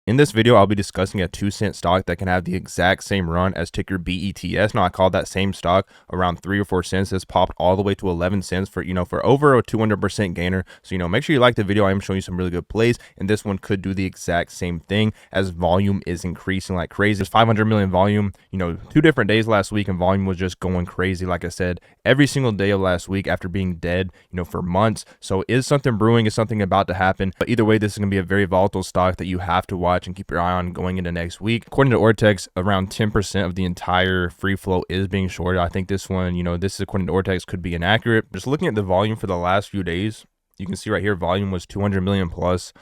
In this video, I'll be discussing a 2-cent stock that can have the exact same run as ticker BETS. Now, I call that same stock around 3 or 4 cents. It's popped all the way to 11 cents for, for over a 200% gainer. So, make sure you like the video. I am showing you some really good plays, and this one could do the exact same thing as volume is increasing like crazy. There's 500 million volume, 2 different days last week, and volume was just going crazy. Like I said, every single day of last week after being dead, for months. So is something brewing? Is something about to happen? But either way, this is going to be a very volatile stock that you have to watch and keep your eye on going into next week. According to Ortex, around 10% of the entire free flow is being shorted. I think this one, this is according to Ortex, could be inaccurate. Just looking at the volume for the last few days, you can see right here, volume was 200 million plus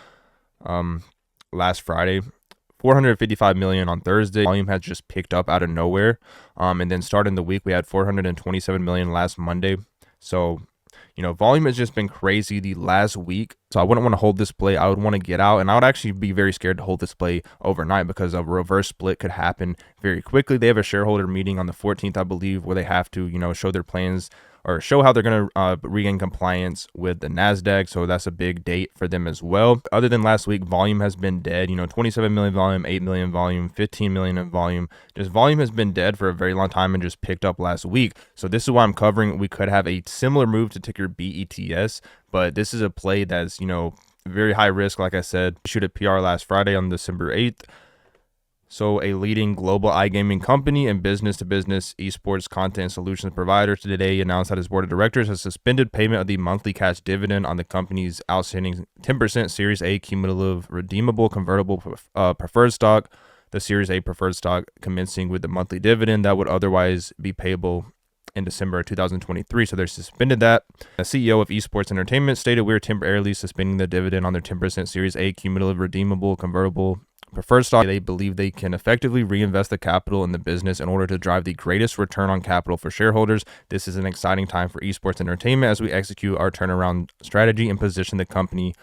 last Friday. 455 million on Thursday. Volume has just picked up out of nowhere. And then starting the week, we had 427 million last Monday. So, volume has just been crazy the last week. So I wouldn't want to hold this play. I would want to get out, and I would actually be very scared to hold this play overnight because a reverse split could happen very quickly. They have a shareholder meeting on the 14th, I believe, where they have to, show their plans or show how they're going to regain compliance with the NASDAQ. So that's a big date for them as well. Other than last week, volume has been dead. 27 million volume, 8 million volume, 15 million in volume. Just volume has been dead for a very long time and just picked up last week. So this is why I'm covering. We could have a similar move to ticker BETS, but this is a play that's, very high risk. Like I said, issued a PR last Friday on December 8th. So a leading global iGaming company and business-to-business esports content solutions provider today announced that its board of directors has suspended payment of the monthly cash dividend on the company's outstanding 10% Series A cumulative redeemable convertible preferred stock, the Series A preferred stock commencing with the monthly dividend that would otherwise be payable in December 2023. So they suspended that. The CEO of Esports Entertainment stated, "We're temporarily suspending the dividend on their 10% Series A cumulative redeemable convertible preferred stock. They believe they can effectively reinvest the capital in the business in order to drive the greatest return on capital for shareholders. This is an exciting time for Esports Entertainment as we execute our turnaround strategy and position the company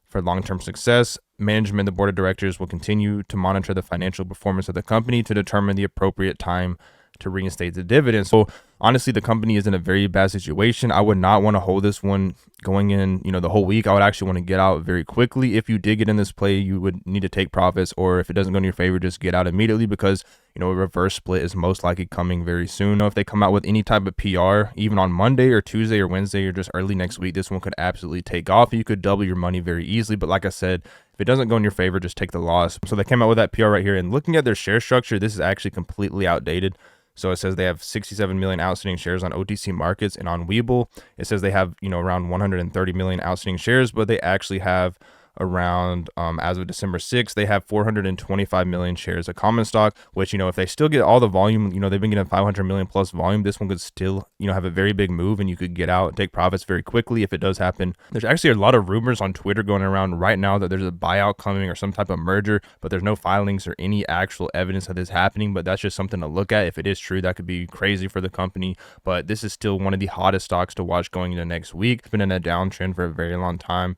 for long-term success. Management and the board of directors will continue to monitor the financial performance of the company to determine the appropriate time to reinstate the dividend." So honestly, the company is in a very bad situation. I would not want to hold this one going in, the whole week. I would actually want to get out very quickly. If you did get in this play, you would need to take profits, or if it doesn't go in your favor, just get out immediately because, a reverse split is most likely coming very soon. If they come out with any type of PR, even on Monday or Tuesday or Wednesday or just early next week, this one could absolutely take off. You could double your money very easily. But like I said, if it doesn't go in your favor, just take the loss. So they came out with that PR right here, and looking at their share structure, this is actually completely outdated. So it says they have 67 million outstanding shares on OTC markets, and on Webull, it says they have, around 130 million outstanding shares, but they actually have around, as of December 6th, they have 425 million shares of common stock, which, if they still get all the volume, they've been getting 500 million plus volume, this one could still, have a very big move, and you could get out and take profits very quickly if it does happen. There's actually a lot of rumors on Twitter going around right now that there's a buyout coming or some type of merger, but there's no filings or any actual evidence of this happening. But that's just something to look at. If it is true, that could be crazy for the company. But this is still one of the hottest stocks to watch going into next week. It's been in a downtrend for a very long time.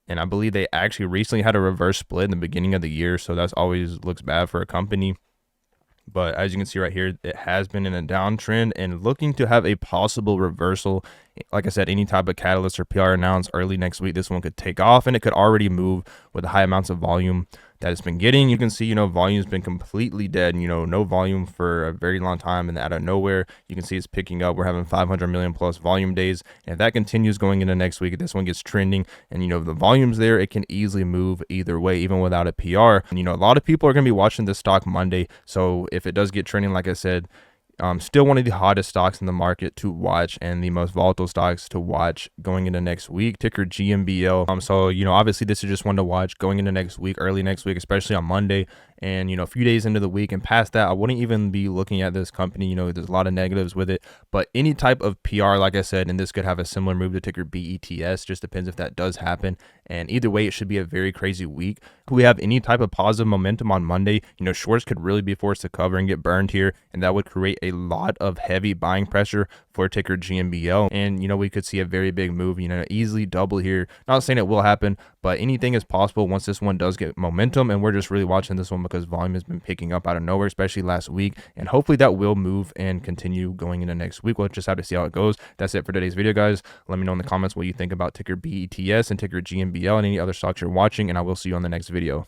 And I believe they actually recently had a reverse split in the beginning of the year. So that's always looks bad for a company. But as you can see right here, it has been in a downtrend and looking to have a possible reversal. Like I said, any type of catalyst or PR announced early next week, this one could take off, and it could already move with the high amounts of volume that it's been getting. You can see, volume's been completely dead, no volume for a very long time, and out of nowhere, you can see it's picking up. We're having 500 million plus volume days, and if that continues going into next week, if this one gets trending and, the volume's there, it can easily move either way, even without a PR. And, a lot of people are going to be watching this stock Monday, so if it does get trending, like I said, still one of the hottest stocks in the market to watch and the most volatile stocks to watch going into next week, ticker GMBL. So, obviously this is just one to watch going into next week, early next week, especially on Monday. And, a few days into the week and past that, I wouldn't even be looking at this company. There's a lot of negatives with it, but any type of PR, like I said, and this could have a similar move to ticker BETS, just depends if that does happen. And either way, it should be a very crazy week. If we have any type of positive momentum on Monday, shorts could really be forced to cover and get burned here. And that would create a lot of heavy buying pressure for ticker GMBL. And, we could see a very big move, easily double here. Not saying it will happen, but anything is possible once this one does get momentum. And we're just really watching this one because volume has been picking up out of nowhere, especially last week. And hopefully that will move and continue going into next week. We'll just have to see how it goes. That's it for today's video, guys. Let me know in the comments what you think about ticker BETS and ticker GMBL and any other stocks you're watching, and I will see you on the next video.